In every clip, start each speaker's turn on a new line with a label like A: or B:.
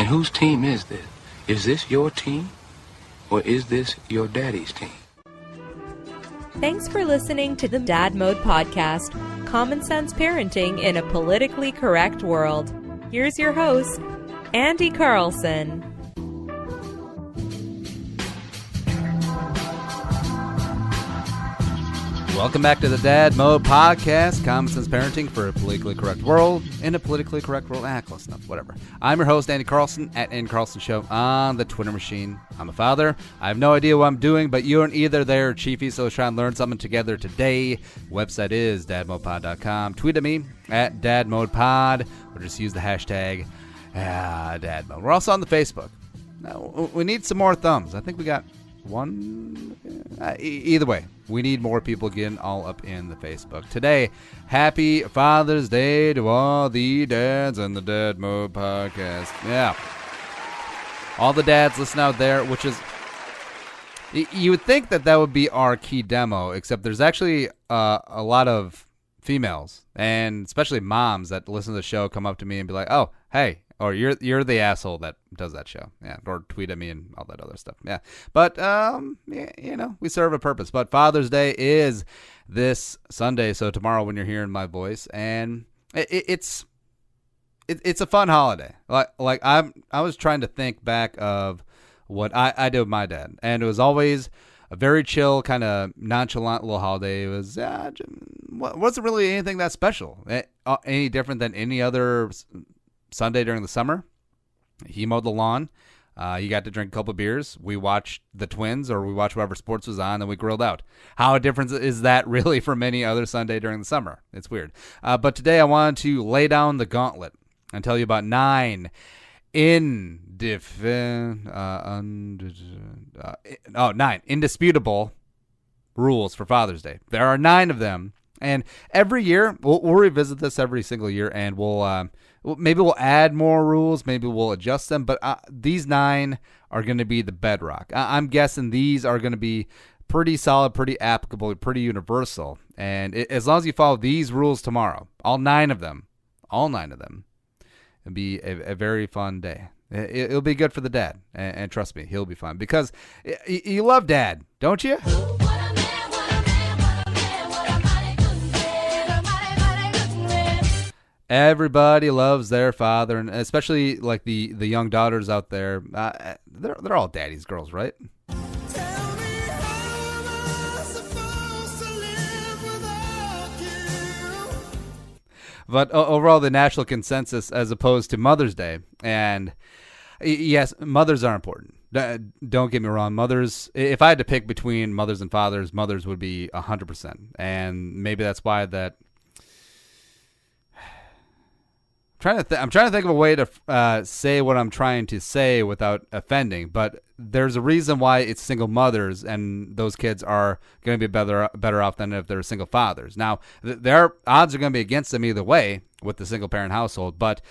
A: And whose team is this? Is this your team? Or is this your daddy's team?
B: Thanks for listening to the Dad Mode Podcast, common sense parenting in a politically correct world. Here's your host, Andy Carlson.
C: Welcome back to the Dad Mode Podcast, common sense parenting for a politically correct world, in a politically correct world. Close enough, whatever. I'm your host, Andy Carlson, at Andy Carlson Show on the Twitter machine. I'm a father. I have no idea what I'm doing, but you aren't either there, Chiefy, so let's try and learn something together today. Website is dadmodepod.com. Tweet at me, at dadmodepod, or just use the hashtag dadmode. We're also on the Facebook. Now, we need some more thumbs. I think we got one. Either way, we need more people getting all up in the Facebook. Today, happy Father's Day to all the dads on the Dad Mode Podcast. Yeah. All the dads listen out there, which is, you would think that would be our key demo, except there's actually a lot of females, and especially moms that listen to the show, come up to me and be like, oh, hey, or you're the asshole that does that show. Yeah. Or tweet at me and all that other stuff. Yeah. But, we serve a purpose. But Father's Day is this Sunday. So tomorrow when you're hearing my voice, and it's a fun holiday. Like I was trying to think back of what I did with my dad, and it was always a very chill, kind of nonchalant little holiday. It was, wasn't really anything that special. Any different than any other Sunday during the summer. He mowed the lawn. He got to drink a couple of beers. We watched the Twins, or we watched whatever sports was on, and we grilled out. How different is that really from any other Sunday during the summer? It's weird. But today I wanted to lay down the gauntlet and tell you about 9 indisputable rules for Father's Day. There are 9 of them, and every year we'll revisit this every single year, and maybe we'll add more rules, maybe we'll adjust them, but these 9 are going to be the bedrock. I'm guessing these are going to be pretty solid, pretty applicable, pretty universal, and as long as you follow these rules tomorrow, all 9 of them, it'll be a very fun day. It'll be good for the dad, and trust me, he'll be fun, because you love dad, don't you? Everybody loves their father, and especially like the young daughters out there. They're all daddy's girls, right? But overall, the national consensus as opposed to Mother's Day, and yes, mothers are important. Don't get me wrong. Mothers, if I had to pick between mothers and fathers, mothers would be 100%, and maybe that's why that. I'm trying to think of a way to say what I'm trying to say without offending, but there's a reason why it's single mothers, and those kids are going to be better off than if they're single fathers. Now, their odds are going to be against them either way with the single parent household, but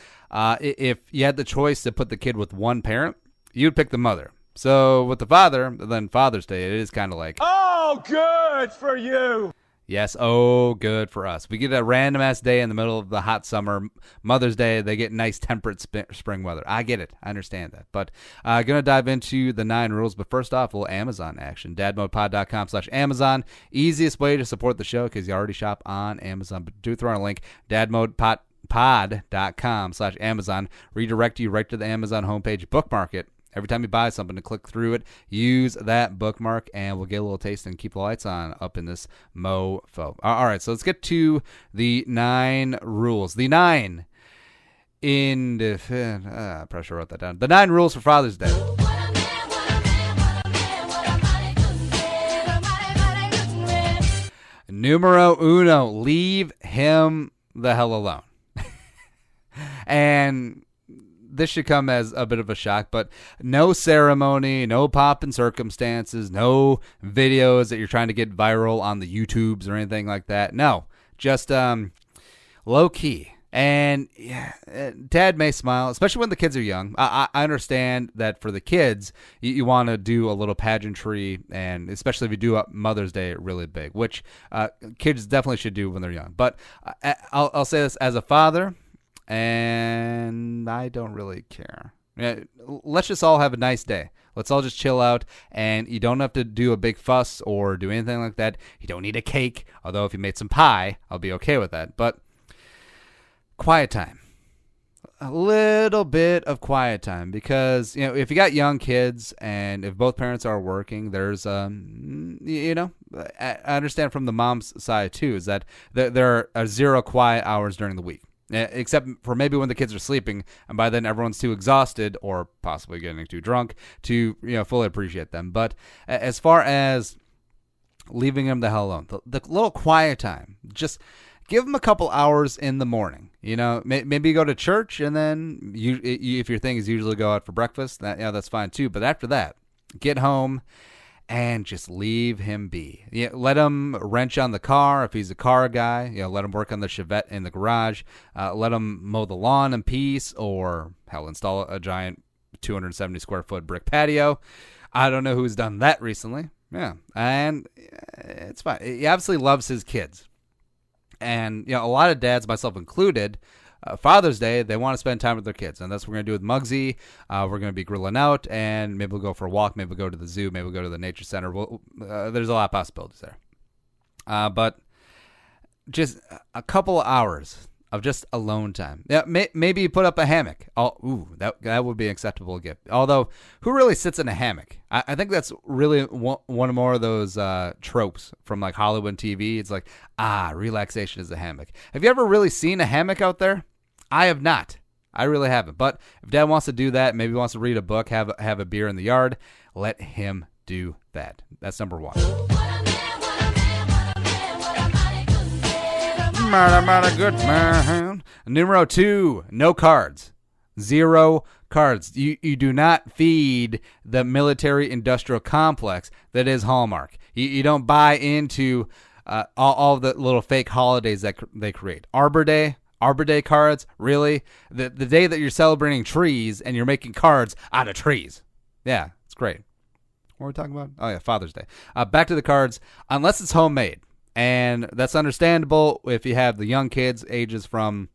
C: if you had the choice to put the kid with one parent, you'd pick the mother. So with the father, then Father's Day, it is kind of like, oh, good for you. Yes, oh, good for us. We get a random-ass day in the middle of the hot summer. Mother's Day, they get nice temperate spring weather. I get it. I understand that. But I'm going to dive into the 9 rules. But first off, a little Amazon action. dadmodepod.com/Amazon. Easiest way to support the show because you already shop on Amazon. But do throw in a link, dadmodepod.com/Amazon. Redirect you right to the Amazon homepage. Bookmark it. Every time you buy something, to click through it, use that bookmark, and we'll get a little taste and keep the lights on up in this mofo. All right, so let's get to the 9 rules. The 9 pressure wrote that down. The 9 rules for Father's Day. Numero uno, leave him the hell alone. And this should come as a bit of a shock, but no ceremony, no pomp and circumstances, no videos that you're trying to get viral on the YouTubes or anything like that. No, just low key. And yeah, Dad may smile, especially when the kids are young. I understand that for the kids, you want to do a little pageantry, and especially if you do Mother's Day really big, which kids definitely should do when they're young. But I'll say this as a father, and I don't really care. Let's just all have a nice day. Let's all just chill out, and you don't have to do a big fuss or do anything like that. You don't need a cake, although if you made some pie, I'll be okay with that. But quiet time. A little bit of quiet time, because if you got young kids and if both parents are working, there's I understand from the mom's side too, is that there are 0 quiet hours during the week, except for maybe when the kids are sleeping, and by then everyone's too exhausted or possibly getting too drunk to fully appreciate them. But as far as leaving them the hell alone, the little quiet time, just give them a couple hours in the morning. Maybe go to church, and then if your thing is usually go out for breakfast, that's fine too. But after that, get home and just leave him be. Let him wrench on the car if he's a car guy. Let him work on the Chevette in the garage. Let him mow the lawn in peace, or hell, install a giant 270 square foot brick patio. I don't know who's done that recently. Yeah, and it's fine. He obviously loves his kids. And, a lot of dads, myself included, Father's Day, they want to spend time with their kids. And that's what we're going to do with Muggsy. We're going to be grilling out, and maybe we'll go for a walk. Maybe we'll go to the zoo. Maybe we'll go to the nature center. There's a lot of possibilities there. But just a couple of hours of just alone time. Yeah, maybe you put up a hammock. That would be an acceptable gift. Although, who really sits in a hammock? I think that's really one more of those tropes from like Hollywood TV. It's like, relaxation is a hammock. Have you ever really seen a hammock out there? I have not. I really haven't. But if Dad wants to do that, maybe wants to read a book, have a beer in the yard, let him do that. That's number one. Good man. Numero 2, no cards. 0 cards. You do not feed the military-industrial complex that is Hallmark. You don't buy into all the little fake holidays that they create. Arbor Day cards, really? The day that you're celebrating trees and you're making cards out of trees. Yeah, it's great. What are we talking about? Oh, yeah, Father's Day. Back to the cards. Unless it's homemade. And that's understandable if you have the young kids, ages from,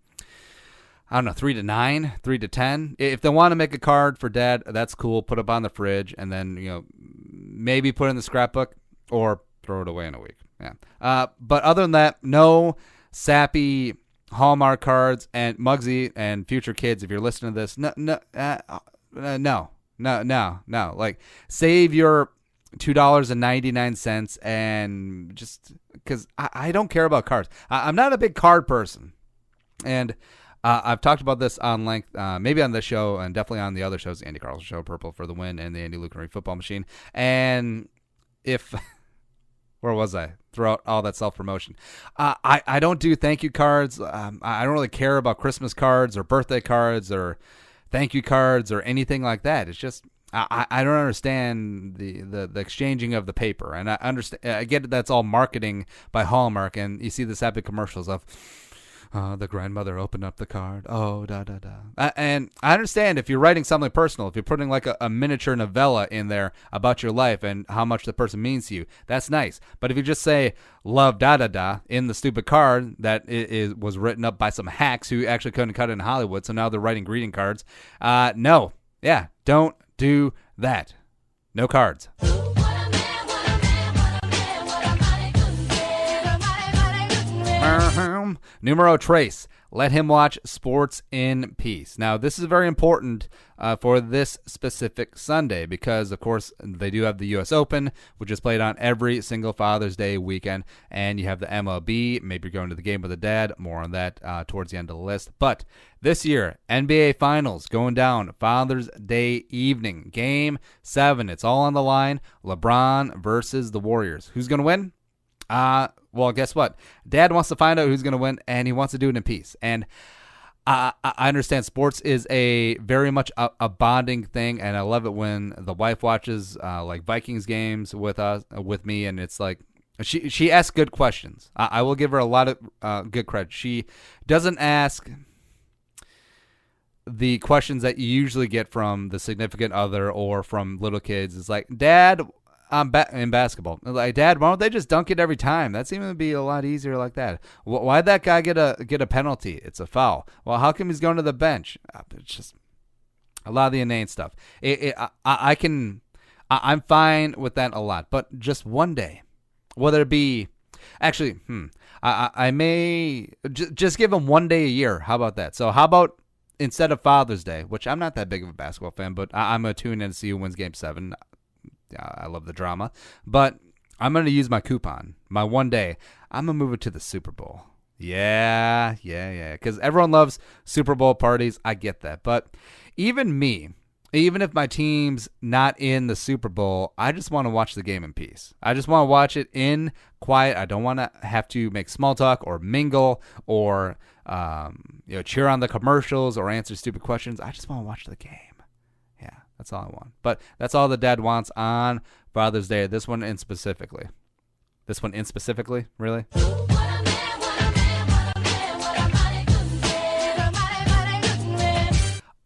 C: 3 to 9, 3 to 10. If they want to make a card for Dad, that's cool. Put it on the fridge, and then, maybe put it in the scrapbook or throw it away in a week. Yeah. But other than that, no sappy Hallmark cards. And Muggsy and future kids, if you're listening to this, no. Like, save your $2.99 and just because I don't care about cards. I'm not a big card person, and I've talked about this on length, maybe on this show and definitely on the other shows, the Andy Carlson Show, Purple for the Win, and the Andy Lucanary Football Machine. And where was I? Throughout all that self-promotion. I don't do thank you cards. I don't really care about Christmas cards or birthday cards or thank you cards or anything like that. It's just I don't understand the exchanging of the paper, and I get it, that's all marketing by Hallmark, and you see the sappy commercials of the grandmother opened up the card, and I understand if you're writing something personal, if you're putting like a miniature novella in there about your life and how much the person means to you, that's nice. But if you just say love in the stupid card that was written up by some hacks who actually couldn't cut it in Hollywood, so now they're writing greeting cards, don't do that. No cards. Numero tres. Let him watch sports in peace. Now, this is very important for this specific Sunday because, of course, they do have the U.S. Open, which is played on every single Father's Day weekend, and you have the MLB. Maybe you're going to the game with a dad. More on that towards the end of the list. But this year, NBA Finals going down Father's Day evening. Game 7. It's all on the line. LeBron versus the Warriors. Who's going to win? Well, guess what? Dad wants to find out who's going to win, and he wants to do it in peace. And I understand sports is a very much a bonding thing, and I love it when the wife watches like Vikings games with me, and it's like she asks good questions. I will give her a lot of good credit. She doesn't ask the questions that you usually get from the significant other or from little kids. It's like, Dad, in basketball, like, Dad, why don't they just dunk it every time? That seems to be a lot easier like that. Why'd that guy get a penalty? It's a foul. Well, how come he's going to the bench? It's just A lot of the inane stuff. I'm fine with that a lot. But just one day, whether it be, actually, I may just give them one day a year. How about that? So how about instead of Father's Day, which I'm not that big of a basketball fan, but I'm going to tune in to see who wins Game 7. I love the drama. But I'm going to use my coupon, my one day. I'm going to move it to the Super Bowl. Yeah. Because everyone loves Super Bowl parties. I get that. But even me, even if my team's not in the Super Bowl, I just want to watch the game in peace. I just want to watch it in quiet. I don't want to have to make small talk or mingle or cheer on the commercials or answer stupid questions. I just want to watch the game. Yeah, that's all I want. But that's all the dad wants on Father's Day. This one in specifically, really?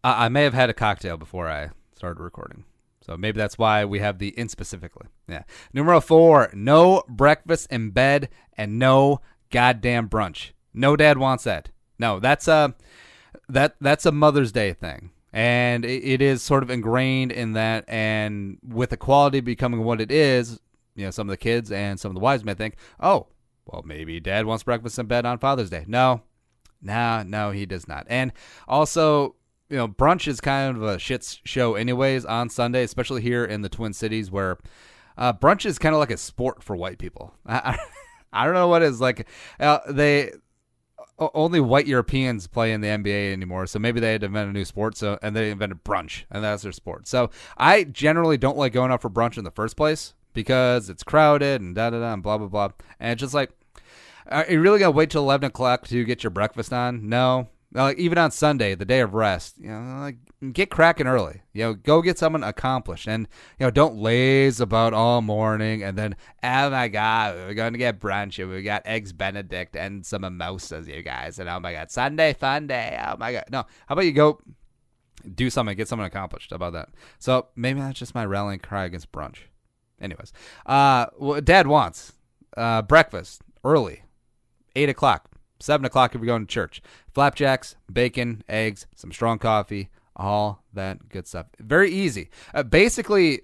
C: I may have had a cocktail before I started recording. So maybe that's why we have the in specifically. Yeah. Numero 4, no breakfast in bed and no goddamn brunch. No dad wants that. No, that's a Mother's Day thing. And it is sort of ingrained in that. And with equality becoming what it is, some of the kids and some of the wives may think, oh, well, maybe dad wants breakfast in bed on Father's Day. No, he does not. And also, brunch is kind of a shit show anyways on Sunday, especially here in the Twin Cities where brunch is kind of like a sport for white people. I don't know what it is. Like only white Europeans play in the NBA anymore, so maybe they had to invent a new sport, and they invented brunch, and that's their sport. So I generally don't like going out for brunch in the first place because it's crowded and da-da-da and blah, blah, blah. And it's just like, are you really going to wait till 11 o'clock to get your breakfast on? No. Like even on Sunday, the day of rest, get cracking early. Go get something accomplished, and don't laze about all morning. And then, oh my God, we're going to get brunch, and we got eggs Benedict and some mimosas, you guys. And oh my God, Sunday fun day. Oh my God, no. How about you go do something, get something accomplished? How about that? So maybe that's just my rallying cry against brunch. Anyways, what Dad wants breakfast early, 8 o'clock. 7 o'clock if you're going to church. Flapjacks, bacon, eggs, some strong coffee, all that good stuff. Very easy. Basically,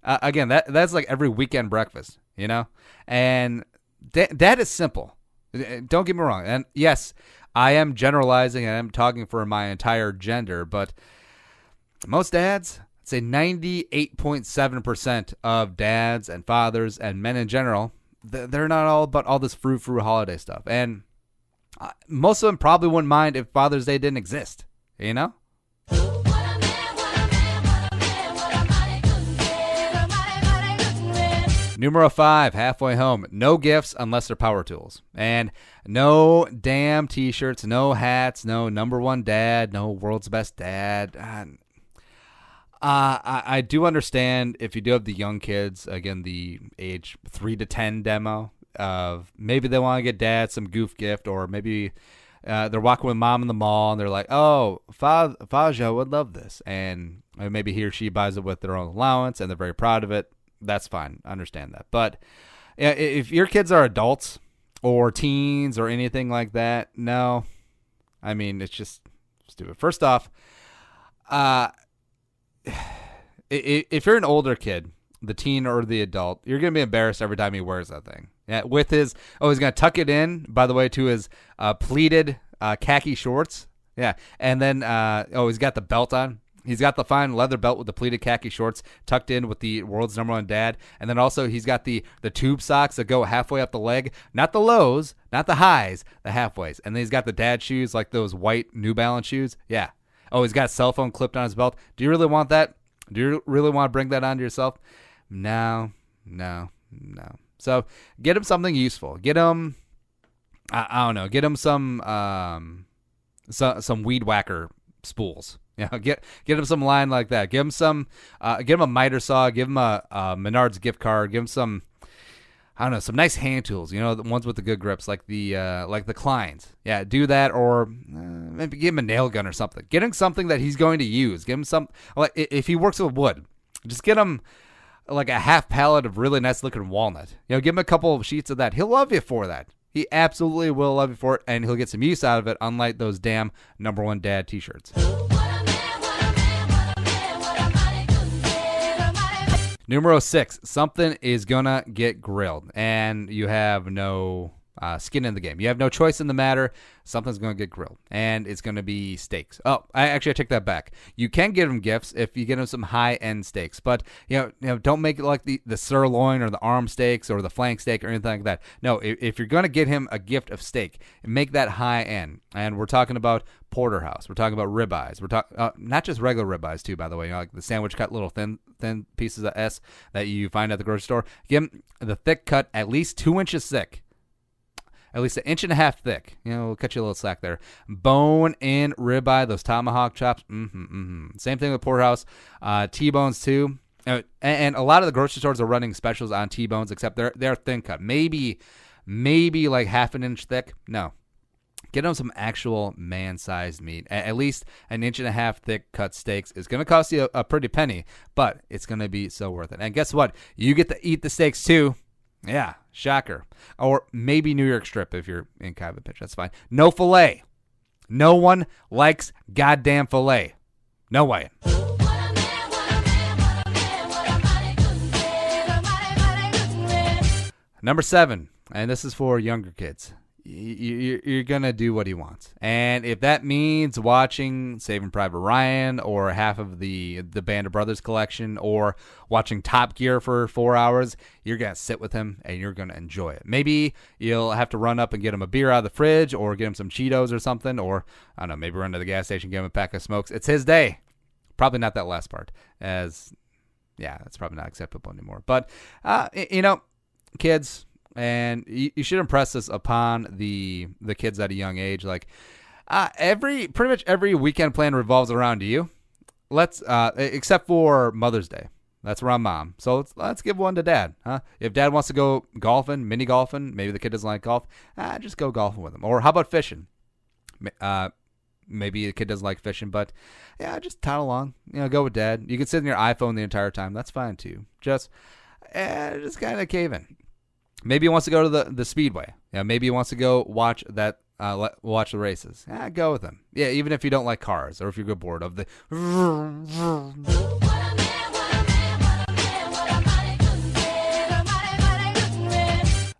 C: again, that's like every weekend breakfast, And that is simple. Don't get me wrong. And yes, I am generalizing and I'm talking for my entire gender, but most dads, I'd say 98.7% of dads and fathers and men in general, they're not all about all this frou-frou holiday stuff. And most of them probably wouldn't mind if Father's Day didn't exist, Numero 5, halfway home. No gifts unless they're power tools. And no damn t-shirts, no hats, no number one dad, no world's best dad. I do understand if you do have the young kids, again, the age 3 to 10 demo, of maybe they want to get dad some goof gift, or maybe they're walking with mom in the mall and they're like, oh, Faja would love this, and maybe he or she buys it with their own allowance and they're very proud of it. That's fine. I understand that. But if your kids are adults or teens or anything like that, no. I mean, it's just stupid. First off, if you're an older kid, the teen or the adult, you're going to be embarrassed every time he wears that thing. Yeah, with his, he's going to tuck it in, by the way, to his pleated khaki shorts. Yeah, and then, he's got the belt on. He's got the fine leather belt with the pleated khaki shorts tucked in with the world's number one dad. And then also he's got the tube socks that go halfway up the leg. Not the lows, not the highs, the halfways. And then he's got the dad shoes, like those white New Balance shoes. Yeah. Oh, he's got a cell phone clipped on his belt. Do you really want that? Do you really want to bring that onto yourself? No. So get him something useful. Get him, I don't know, get him some weed whacker spools. Get him some line like that. Give him some, give him a miter saw. Give him a Menards gift card. Give him some, I don't know, some nice hand tools. The ones with the good grips, like the Kleins. Yeah, do that, or maybe give him a nail gun or something. Get him something that he's going to use. Give him some, like if he works with wood, just get him like a half pallet of really nice looking walnut. Give him a couple of sheets of that. He'll love you for that. He absolutely will love you for it, and he'll get some use out of it, unlike those damn number one dad t-shirts. Numero 6, something is going to get grilled, and you have no skin in the game. You have no choice in the matter. Something's going to get grilled, and it's going to be steaks. Oh, I take that back. You can give them gifts if you get them some high-end steaks, but you know, don't make it like the sirloin or the arm steaks or the flank steak or anything like that. No, if you're going to get him a gift of steak, make that high-end, and we're talking about porterhouse. We're talking about ribeyes. We're talking not just regular ribeyes too, by the way. You know, like the sandwich cut, little thin pieces of S that you find at the grocery store. Give him the thick cut, at least 2 inches thick. At least 1.5 inches thick. You know, we'll cut you a little slack there. Bone-in ribeye, those tomahawk chops. Same thing with porterhouse. T-bones, too. And a lot of the grocery stores are running specials on T-bones, except they're thin cut. Maybe like 1/2 inch thick. No. Get them some actual man-sized meat. At least 1.5 inch thick cut steaks is going to cost you a pretty penny, but it's going to be so worth it. And guess what? You get to eat the steaks, too. Yeah, shocker. Or maybe New York strip if you're in kind of a pitch. That's fine. No filet. No one likes goddamn filet. No way. Number 7, and this is for younger kids. You're going to do what he wants. And if that means watching Saving Private Ryan or half of the Band of Brothers collection or watching Top Gear for 4 hours, you're going to sit with him and you're going to enjoy it. Maybe you'll have to run up and get him a beer out of the fridge or get him some Cheetos or something, or, I don't know, maybe run to the gas station, get him a pack of smokes. It's his day. Probably not that last part, as, yeah, that's probably not acceptable anymore. But, you know, kids... And you should impress this upon the kids at a young age. Like pretty much every weekend plan revolves around you. Except for Mother's Day. That's around Mom. So let's give one to Dad. Huh? If Dad wants to go golfing, mini golfing, maybe the kid doesn't like golf. Just go golfing with him. Or how about fishing? Maybe the kid doesn't like fishing, but yeah, just toddle along. You know, go with Dad. You can sit on your iPhone the entire time. That's fine too. Just kind of cave in. Maybe he wants to go to the speedway. Yeah, maybe he wants to go watch watch the races. Go with him. Yeah, even if you don't like cars or if you get bored of the.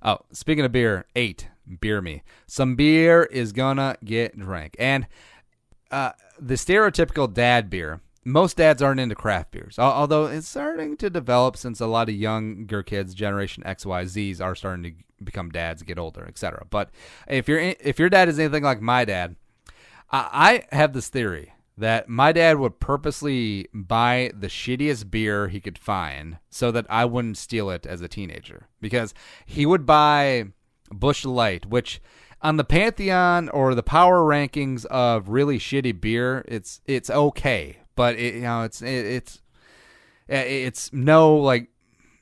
C: Oh, speaking of beer, 8, beer me. Some beer is gonna get drank, and the stereotypical dad beer. Most dads aren't into craft beers, although it's starting to develop since a lot of younger kids, Generation X, Y, Zs, are starting to become dads, get older, etc. But if your dad is anything like my dad, I have this theory that my dad would purposely buy the shittiest beer he could find so that I wouldn't steal it as a teenager. Because he would buy Busch Light, which on the pantheon or the power rankings of really shitty beer, it's okay. But it's no like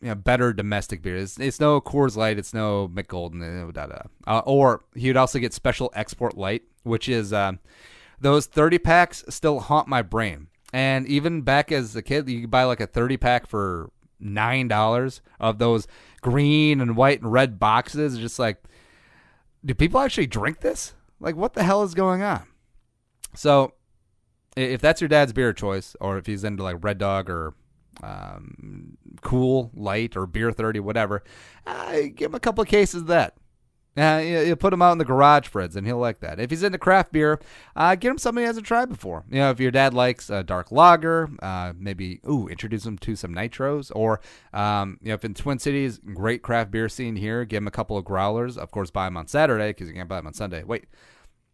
C: better domestic beer. It's no Coors Light. It's no McGolden. Or he would also get Special Export Light, which is those 30 packs still haunt my brain. And even back as a kid, you could buy like a 30 pack for $9 of those green and white and red boxes. Just like, do people actually drink this? Like, what the hell is going on? So, if that's your dad's beer choice, or if he's into like Red Dog or Cool Light or Beer 30, whatever, give him a couple of cases of that. You put him out in the garage, Freds, and he'll like that. If he's into craft beer, get him something he hasn't tried before. You know, if your dad likes a dark lager, maybe introduce him to some nitros. Or if in Twin Cities, great craft beer scene here, give him a couple of growlers. Of course, buy them on Saturday because you can't buy them on Sunday. Wait,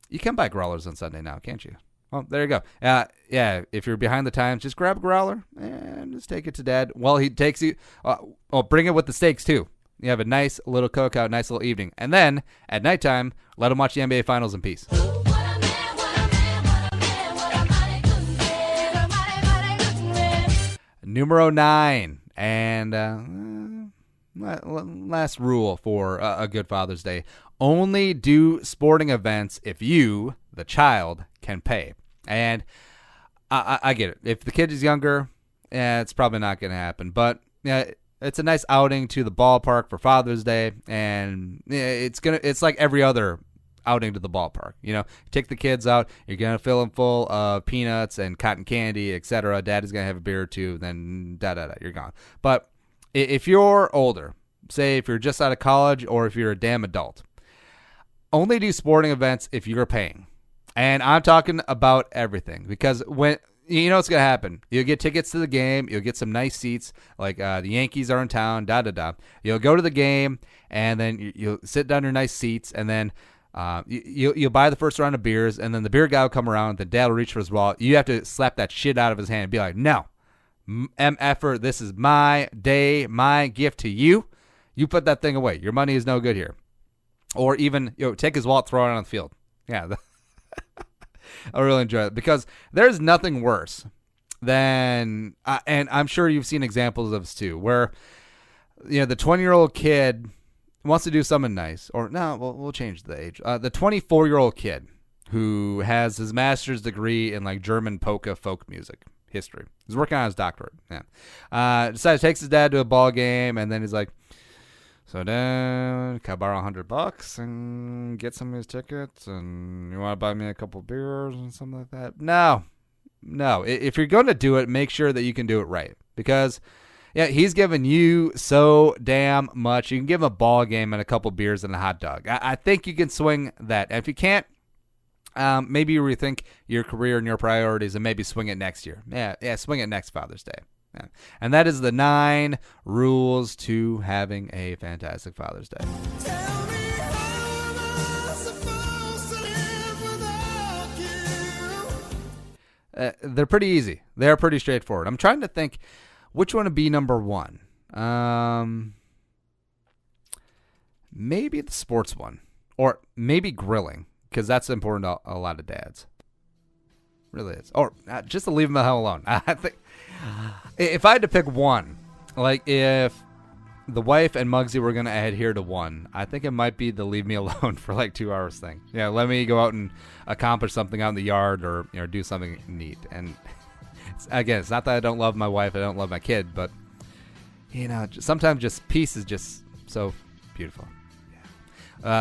C: you can buy growlers on Sunday now, can't you? Well, there you go. Yeah, if you're behind the times, just grab a growler and just take it to Dad. Well, he takes you. Bring it with the steaks too. You have a nice little cookout, nice little evening, and then at nighttime, let him watch the NBA Finals in peace. Numero 9, and last rule for a good Father's Day: only do sporting events if you, the child, can pay. And I get it. If the kid is younger, it's probably not going to happen. But it's a nice outing to the ballpark for Father's Day, and it's like every other outing to the ballpark. You know, take the kids out. You're gonna fill them full of peanuts and cotton candy, etc. Dad is gonna have a beer or two. Then you're gone. But if you're older, say if you're just out of college or if you're a damn adult, only do sporting events if you're paying. And I'm talking about everything, because when you know what's going to happen. You'll get tickets to the game. You'll get some nice seats, like the Yankees are in town, da-da-da. You'll go to the game, and then you'll sit down in your nice seats, and then you'll buy the first round of beers, and then the beer guy will come around, the dad will reach for his wallet. You have to slap that shit out of his hand and be like, no, MFer, this is my day, my gift to you. You put that thing away. Your money is no good here. Or even, take his wallet, throw it on the field. Yeah, I really enjoy it, because there's nothing worse than, and I'm sure you've seen examples of this too, where the 20-year-old kid wants to do something nice, or no, we'll change the age. The 24-year-old kid who has his master's degree in like German polka folk music history. He's working on his doctorate. Yeah, decides takes his dad to a ball game, and then he's like, "So, Dad, can I borrow $100 and get some of these tickets? And you want to buy me a couple beers and something like that?" No. If you're going to do it, make sure that you can do it right, because he's giving you so damn much. You can give him a ball game and a couple beers and a hot dog. I think you can swing that. And if you can't, maybe you rethink your career and your priorities and maybe swing it next year. Yeah, swing it next Father's Day. Yeah. And that is the 9 rules to having a fantastic Father's Day.
D: Tell me how am I supposed to live without you?
C: They're pretty easy. They're pretty straightforward. I'm trying to think which one would be number 1. Maybe the sports one, or maybe grilling, because that's important to a lot of dads. Really is. Or just to leave them the hell alone. I think if I had to pick one, like if the wife and Muggsy were going to adhere to one, I think it might be the leave me alone for like 2 hours thing. Let me go out and accomplish something out in the yard, or do something neat. And again, it's not that I don't love my wife, I don't love my kid, but sometimes just peace is just so beautiful.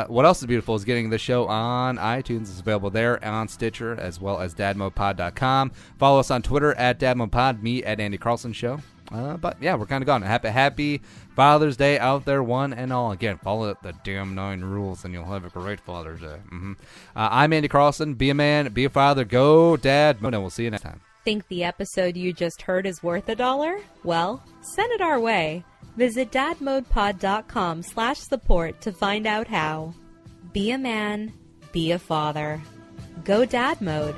C: What else is beautiful is getting the show on iTunes. It's available there, on Stitcher, as well as dadmodepod.com. Follow us on Twitter at dadmodepod, me at Andy Carlson Show. But yeah, we're kind of gone. Happy Father's Day out there, one and all. Again, follow the damn 9 rules, and you'll have a great Father's Day. I'm Andy Carlson. Be a man, be a father, go dad, and we'll see you next time.
B: Think the episode you just heard is worth $1? Well, send it our way. Visit dadmodepod.com/support to find out how. Be a man, be a father. Go Dad Mode.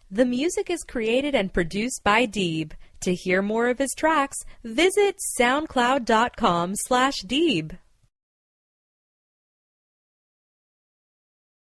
B: The music is created and produced by Deeb. To hear more of his tracks, visit soundcloud.com/Deeb.